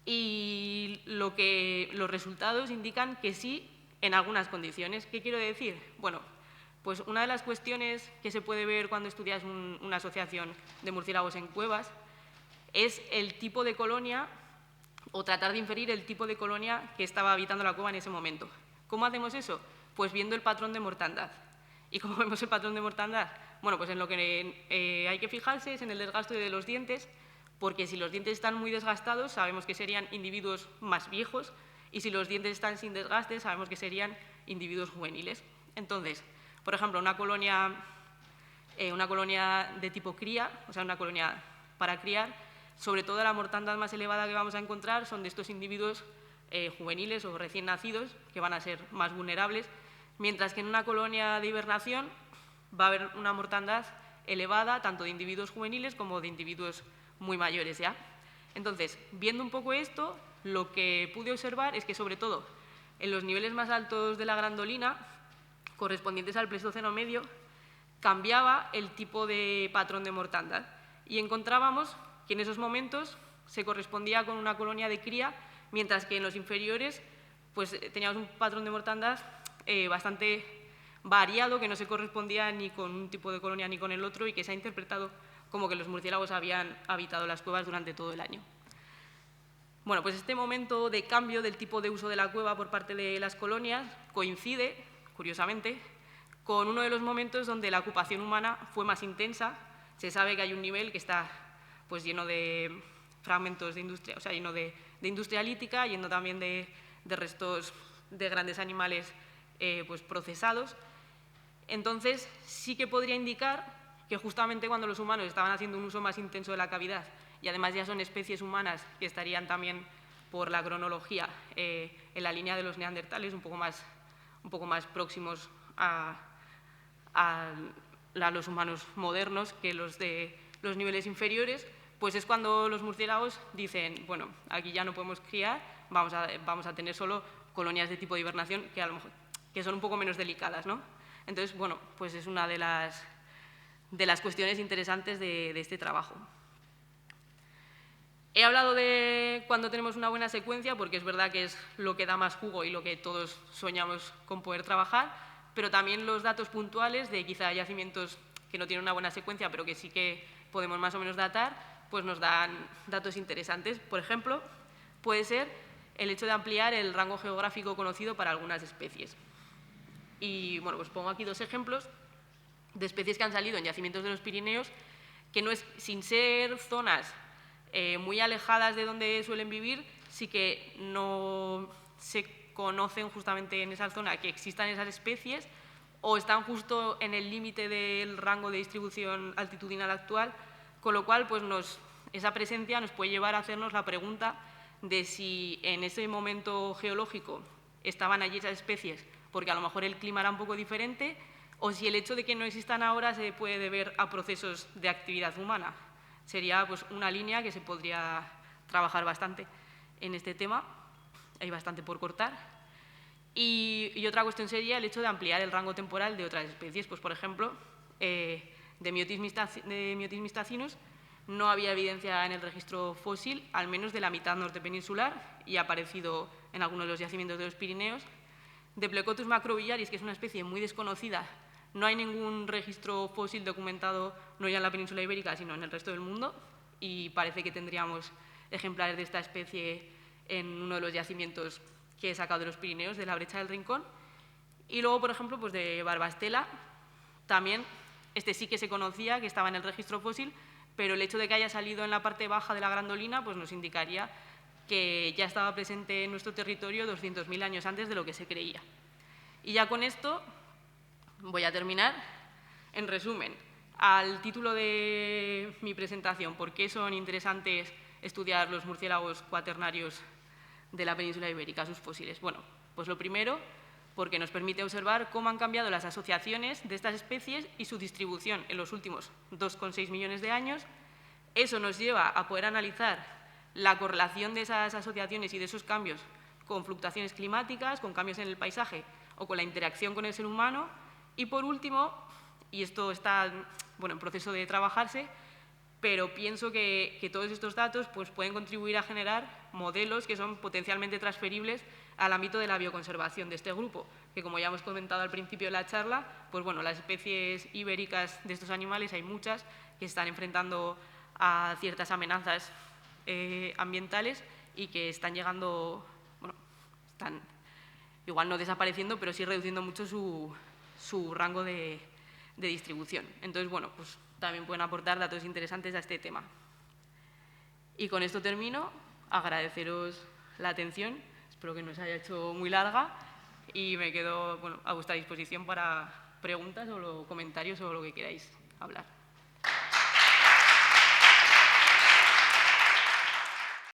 Y los resultados indican que sí en algunas condiciones. ¿Qué quiero decir? Bueno, pues una de las cuestiones que se puede ver cuando estudias una asociación de murciélagos en cuevas es el tipo de colonia, o tratar de inferir el tipo de colonia que estaba habitando la cueva en ese momento. ¿Cómo hacemos eso? Pues viendo el patrón de mortandad. ¿Y cómo vemos el patrón de mortandad? Bueno, pues en lo que hay que fijarse es en el desgaste de los dientes, porque si los dientes están muy desgastados sabemos que serían individuos más viejos, y si los dientes están sin desgaste sabemos que serían individuos juveniles. Entonces, por ejemplo, una colonia de tipo cría, o sea, una colonia para criar, sobre todo la mortandad más elevada que vamos a encontrar son de estos individuos juveniles o recién nacidos, que van a ser más vulnerables, mientras que en una colonia de hibernación va a haber una mortandad elevada tanto de individuos juveniles como de individuos muy mayores ya. Entonces, viendo un poco esto, lo que pude observar es que, sobre todo, en los niveles más altos de la Grandolina, correspondientes al Pleistoceno medio, cambiaba el tipo de patrón de mortandad y encontrábamos que en esos momentos se correspondía con una colonia de cría, mientras que en los inferiores pues, teníamos un patrón de mortandad bastante variado, que no se correspondía ni con un tipo de colonia ni con el otro, y que se ha interpretado como que los murciélagos habían habitado las cuevas durante todo el año. Bueno, pues este momento de cambio del tipo de uso de la cueva por parte de las colonias coincide, curiosamente, con uno de los momentos donde la ocupación humana fue más intensa. Se sabe que hay un nivel que está pues, lleno de fragmentos de industria, o sea, lleno de industria lítica, lleno también de restos de grandes animales pues, procesados. Entonces, sí que podría indicar que justamente cuando los humanos estaban haciendo un uso más intenso de la cavidad, y además ya son especies humanas que estarían también por la cronología en la línea de los neandertales, un poco más próximos a los humanos modernos que los de los niveles inferiores, pues es cuando los murciélagos dicen, bueno, aquí ya no podemos criar, vamos a tener solo colonias de tipo de hibernación que a lo mejor que son un poco menos delicadas, ¿no? Entonces, bueno, pues es una de las cuestiones interesantes de este trabajo. He hablado de cuando tenemos una buena secuencia, porque es verdad que es lo que da más jugo y lo que todos soñamos con poder trabajar, pero también los datos puntuales de quizá yacimientos que no tienen una buena secuencia, pero que sí que podemos más o menos datar, pues nos dan datos interesantes. Por ejemplo, puede ser el hecho de ampliar el rango geográfico conocido para algunas especies. Y bueno, pues pongo aquí 2 ejemplos de especies que han salido en yacimientos de los Pirineos, que no es, sin ser zonas muy alejadas de donde suelen vivir, sí que no se conocen justamente en esa zona que existan esas especies o están justo en el límite del rango de distribución altitudinal actual, con lo cual pues esa presencia nos puede llevar a hacernos la pregunta de si en ese momento geológico estaban allí esas especies porque a lo mejor el clima era un poco diferente, o si el hecho de que no existan ahora se puede deber a procesos de actividad humana. Sería pues, una línea que se podría trabajar bastante en este tema. Hay bastante por cortar. Y otra cuestión sería el hecho de ampliar el rango temporal de otras especies. Pues, por ejemplo, de Myotis mistacinus no había evidencia en el registro fósil, al menos de la mitad norte peninsular, y ha aparecido en algunos de los yacimientos de los Pirineos. De Plecotus macrobillaris, que es una especie muy desconocida, no hay ningún registro fósil documentado, no ya en la península ibérica, sino en el resto del mundo, y parece que tendríamos ejemplares de esta especie en uno de los yacimientos que he sacado de los Pirineos, de la Brecha del Rincón. Y luego, por ejemplo, pues de Barbastela, también, este sí que se conocía, que estaba en el registro fósil, pero el hecho de que haya salido en la parte baja de la Grandolina pues nos indicaría que ya estaba presente en nuestro territorio 200.000 años antes de lo que se creía. Y ya con esto voy a terminar. En resumen, al título de mi presentación, ¿por qué son interesantes estudiar los murciélagos cuaternarios de la península ibérica, sus fósiles? Bueno, pues lo primero, porque nos permite observar cómo han cambiado las asociaciones de estas especies y su distribución en los últimos 2,6 millones de años. Eso nos lleva a poder analizar la correlación de esas asociaciones y de esos cambios con fluctuaciones climáticas, con cambios en el paisaje o con la interacción con el ser humano. Y por último, y esto está en proceso de trabajarse, pero pienso que todos estos datos pues, pueden contribuir a generar modelos que son potencialmente transferibles al ámbito de la bioconservación de este grupo, que como ya hemos comentado al principio de la charla, pues bueno, las especies ibéricas de estos animales hay muchas que están enfrentando a ciertas amenazas ambientales y que están llegando, están igual no desapareciendo, pero sí reduciendo mucho su rango de distribución. Entonces, bueno, pues también pueden aportar datos interesantes a este tema. Y con esto termino. Agradeceros la atención. Espero que no se haya hecho muy larga y me quedo a vuestra disposición para preguntas o comentarios o lo que queráis hablar.